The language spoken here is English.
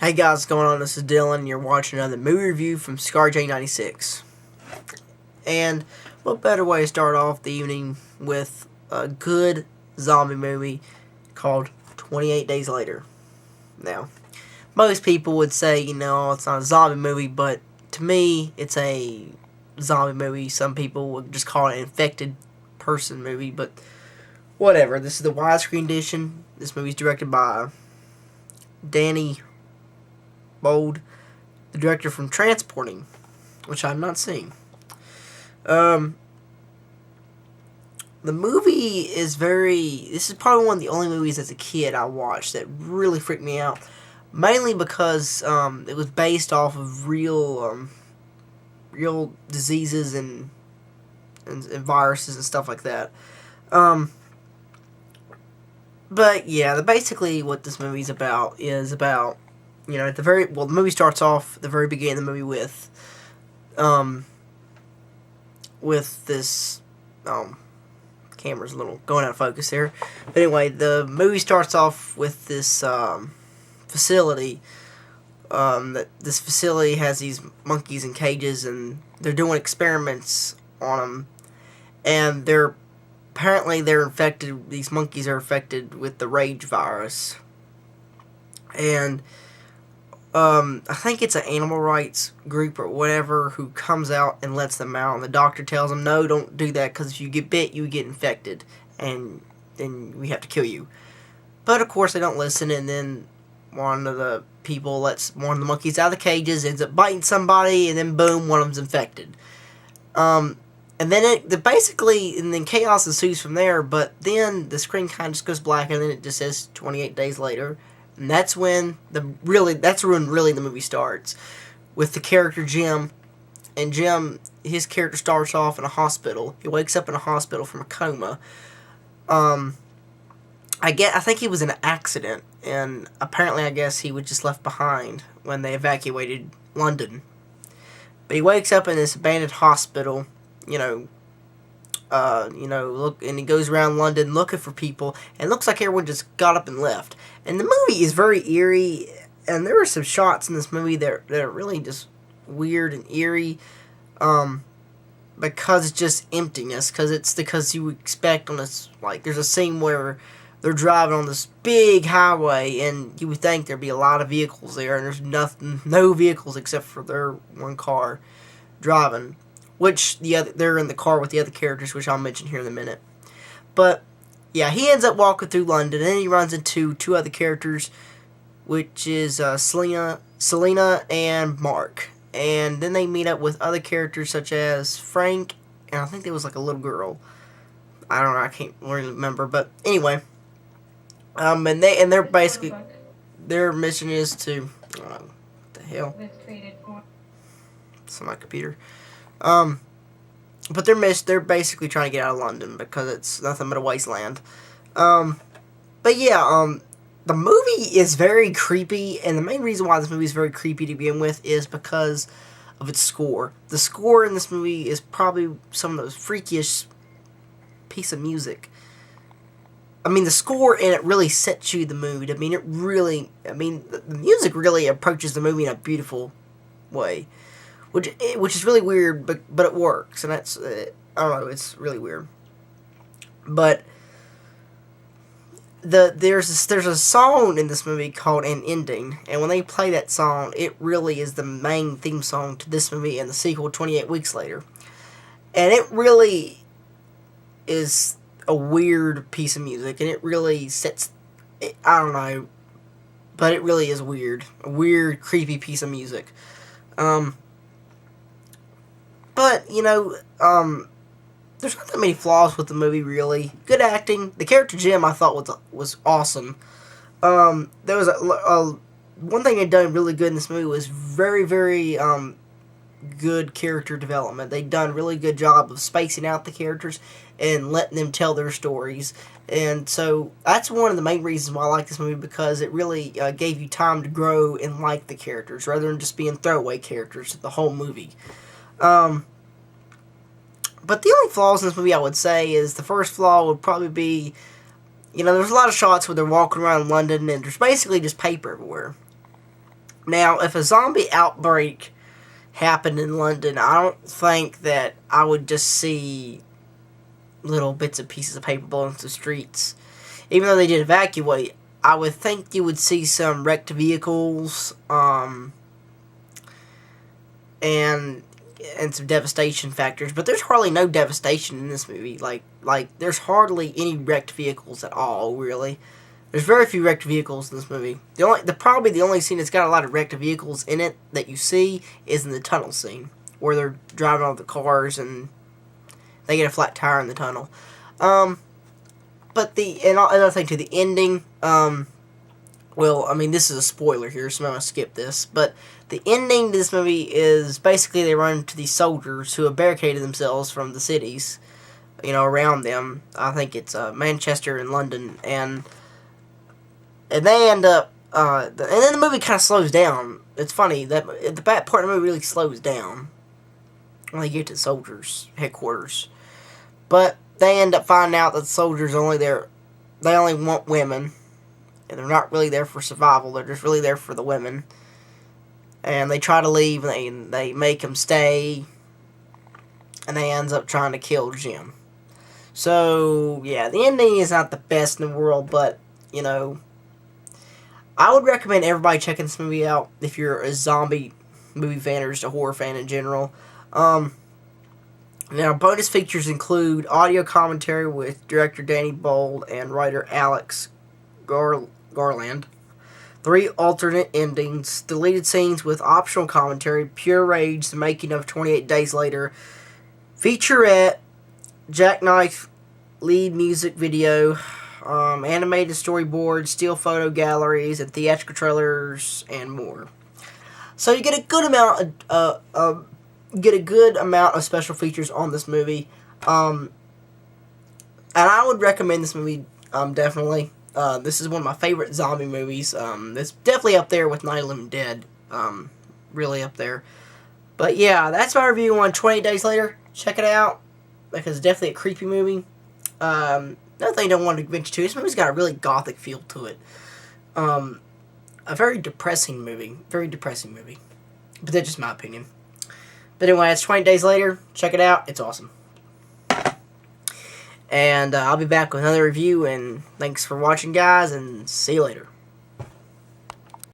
Hey guys, what's going on? This is Dylan. You're watching another movie review from ScarJ96. And what better way to start off the evening with a good zombie movie called 28 Days Later. Now, most people would say, it's not a zombie movie, but to me, it's a zombie movie. Some people would just call it an infected person movie, but whatever. This is the widescreen edition. This movie's directed by Danny Bold, the director from Transporting, which I'm not seeing. The movie is this is probably one of the only movies as a kid I watched that really freaked me out. Mainly because it was based off of real diseases and viruses and stuff like that. But yeah, basically what this movie's about is about, the movie starts off at the very beginning of the movie with this, camera's a little going out of focus here. But anyway, the movie starts off with this, facility, this facility has these monkeys in cages, and they're doing experiments on them, and apparently they're infected, these monkeys are infected with the rage virus, and I think it's an animal rights group or whatever who comes out and lets them out, and the doctor tells them, no, don't do that, because if you get bit, you get infected, and then we have to kill you. But of course they don't listen, and then one of the people lets one of the monkeys out of the cages, ends up biting somebody, and then boom, one of them's infected. And then and then chaos ensues from there, but then the screen kind of just goes black, and then it just says 28 days later. And that's when really the movie starts, with the character Jim. And Jim, his character starts off in a hospital. He wakes up in a hospital from a coma. I think he was in an accident, and apparently I guess he was just left behind when they evacuated London. But he wakes up in this abandoned hospital, and he goes around London looking for people, and it looks like everyone just got up and left. And the movie is very eerie, and there are some shots in this movie that are really just weird and eerie, because it's just emptiness, because you expect on this, there's a scene where they're driving on this big highway, and you would think there'd be a lot of vehicles there, and there's no vehicles except for their one car driving. Which they're in the car with the other characters, which I'll mention here in a minute. But yeah, he ends up walking through London, and then he runs into two other characters, which is Selena and Mark. And then they meet up with other characters such as Frank, and I think there was a little girl. I don't know, I can't really remember, but anyway. And they're basically, their mission is to, what the hell? It's on my computer. But they're basically trying to get out of London because it's nothing but a wasteland. But yeah, the movie is very creepy, and the main reason why this movie is very creepy to begin with is because of its score. The score in this movie is probably some of those freakiest piece of music. The score in it really sets you the mood. The music really approaches the movie in a beautiful way. Which is really weird, but it works, and that's, I don't know, it's really weird. But there's a song in this movie called An Ending, and when they play that song, it really is the main theme song to this movie and the sequel 28 Weeks Later. And it really is a weird piece of music, and it really sets, I don't know, but it really is weird. A weird, creepy piece of music. But, there's not that many flaws with the movie, really. Good acting. The character Jim, I thought, was awesome. There was one thing they'd done really good in this movie was very, very, good character development. They'd done a really good job of spacing out the characters and letting them tell their stories. And so, that's one of the main reasons why I like this movie, because it really gave you time to grow and like the characters, rather than just being throwaway characters the whole movie. But the only flaws in this movie, I would say, is the first flaw would probably be, there's a lot of shots where they're walking around London and there's basically just paper everywhere. Now, if a zombie outbreak happened in London, I don't think that I would just see little bits and pieces of paper blowing into the streets. Even though they did evacuate, I would think you would see some wrecked vehicles, and some devastation factors. But there's hardly no devastation in this movie. Like there's hardly any wrecked vehicles at all, really. There's very few wrecked vehicles in this movie. Probably the only scene that's got a lot of wrecked vehicles in it that you see is in the tunnel scene, where they're driving all the cars and they get a flat tire in the tunnel. But another thing too, the ending. Well, I mean, this is a spoiler here, so I'm gonna skip this. But the ending to this movie is basically they run into these soldiers who have barricaded themselves from the cities, around them. I think it's Manchester and London, and they end up. And then the movie kind of slows down. It's funny that the back part of the movie really slows down when they get to the soldiers' headquarters. But they end up finding out that the soldiers are only there. They only want women, and they're not really there for survival. They're just really there for the women. And they try to leave, and they make them stay, and they ends up trying to kill Jim. So yeah, the ending is not the best in the world, but I would recommend everybody checking this movie out if you're a zombie movie fan or just a horror fan in general. Now, bonus features include audio commentary with director Danny Bold and writer Alex Garland, 3 alternate endings, deleted scenes with optional commentary, Pure Rage, the making of 28 Days Later, featurette, Jackknife lead music video, animated storyboards, still photo galleries, and theatrical trailers, and more. So you get a good amount of special features on this movie, and I would recommend this movie definitely. This is one of my favorite zombie movies. It's definitely up there with Night of the Living Dead, really up there. But yeah, that's my review on 28 Days Later. Check it out, because it's definitely a creepy movie. Another thing I don't want to mention too, this movie's got a really gothic feel to it. A very depressing movie. But that's just my opinion. But anyway, it's 20 Days Later. Check it out. It's awesome. And I'll be back with another review, and thanks for watching, guys, and see you later.